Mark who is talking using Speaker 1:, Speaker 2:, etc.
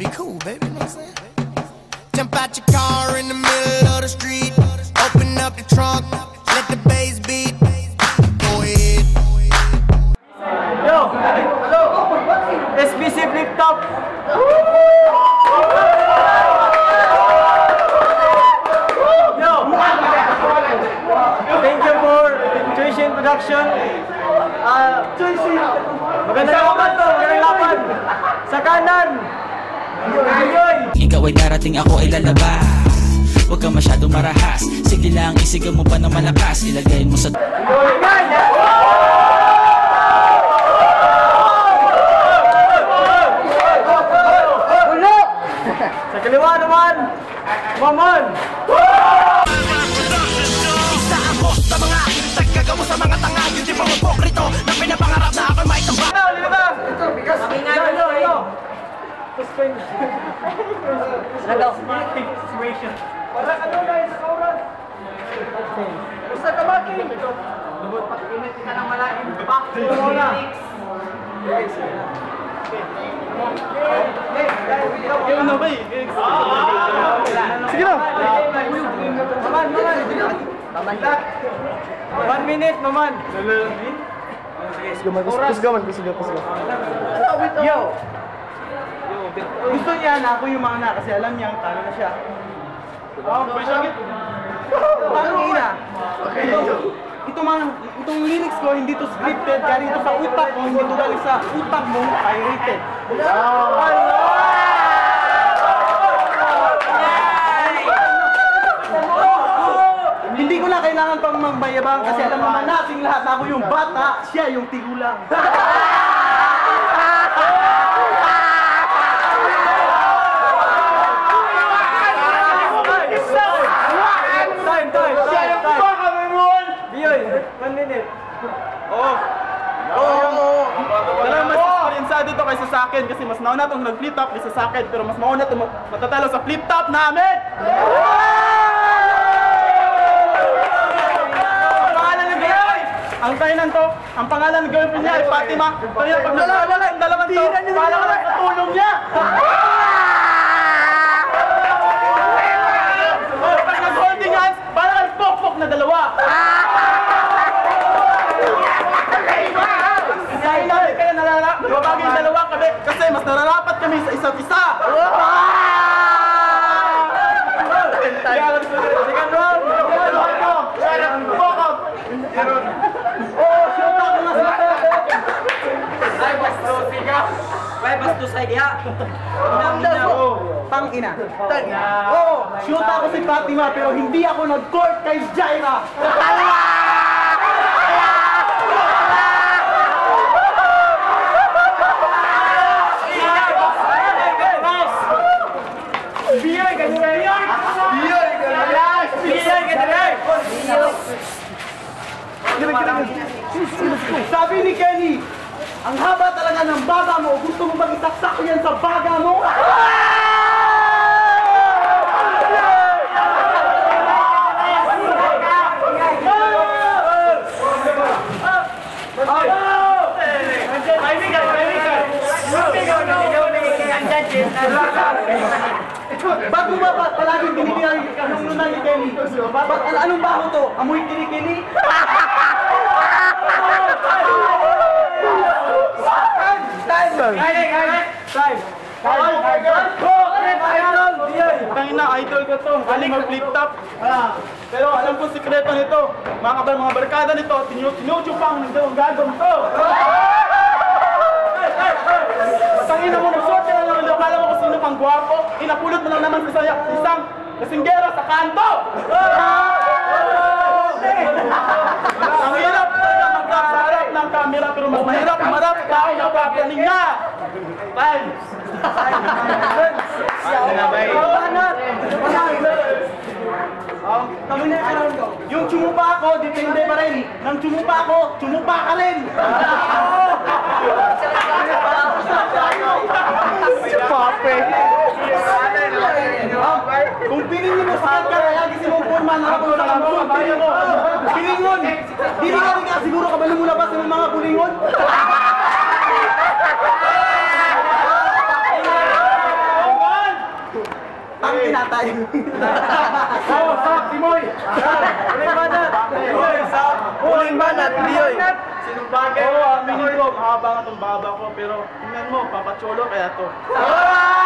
Speaker 1: Be cool, baby, you know what I'm saying? Jump out your car in the middle of the street, open up the trunk, let the bass beat. Go ahead.
Speaker 2: Yo, hello. SBC Flip Top. Yo. Thank you for Tuition Production. Magandang laban to, magandang laban. Sa kanan.
Speaker 3: Ikaw ay darating, ako ay lalabas. Huwag ka masyadong marahas. Sige lang, isigaw mo pa ng malakas. Ilagay mo sa...
Speaker 2: Sa kaliwa naman, Maman!
Speaker 1: Isa ako sa mga tagagawa sa mga tanga, hindi pa mapokrito na pinapangarap na ako may tambak.
Speaker 2: Ito, bigas! Ito! Suspension. Situation. Para ka doon na sa kauran. Basta ka baking. Lubot pa, init ka ng malaking. Back to muna. Sige na ba eh? Sige na! Maman! 1 minute, Maman! Yo! Gusto niya na ako yung mana kasi alam niya talo na siya. Pangina! Itong lyrics ko hindi to scripted, galing ito sa utak ko, hindi to galing sa utak mo, pirated. Hindi ko na kailangan pang magbayabang kasi alam naman nating lahat na ako yung bata, siya yung tigulang. Biyoy, 1 minute.
Speaker 4: Oo. Talagang mas experienceado dito kaysa sa akin kasi mas nauna itong nag-flip top kaysa sa akin pero mas mauna itong matatalo sa flip top namin! Ang pangalan ng girlfriend! Ang kainan to, ang pangalan ng girlfriend niya ay Fatima. Kaya pag nagkawala ang dalawang to, para ka lang katulong niya! Pag nag-holding hands, para kang pok-pok na dalawa! Dahil namin kaya nababagay yung dalawa kami kasi mas nararapat kami sa isa't isa! Second round! Pang-ina! Oo! Shoot ako si Fatima pero hindi ako nag-court kay Jaira! Sabi ni Kenny, ang haba talaga ng baga mo. Gusto mo bang isaksak yan sa baga mo? Ba't mo ba palaging kinikilig nung lunan ni Kenny? Anong baho to? Amoy kinikili? Tangina, idol ko to. Galing mag-flip top. Pero alam ko sikreto nito. Mga barkada nito, tinuchupang ng gagawin to. Tangina mo, nagsuot ka na naman. Akala mo kung sino pang gwapo. Inapulot mo lang naman sa isang kasinggero sa kanto. Ang hirap talaga mag-rap sa harap ng camera pero mas mahirap marap tao na papaling nga. Time! Yung tsumupa ako, depende pa rin. Nang tsumupa ako, tsumupa ka rin. Pape. Kung piling niyo mo sa ka, kaya kasi mong forma na ako sa kampo, piling mo. Pilingon! Hindi ka rin ka siguro kabalo mo labas ng mga pulingon? natay.
Speaker 2: Oh, stop, Timoy!
Speaker 4: Huling banat. Huling banat, Biyoy.
Speaker 2: Sinong bagay?
Speaker 4: Oo, aminin ko, mahaba nga itong baba ko, pero tingnan mo, papacholo kaya to.
Speaker 2: Ah!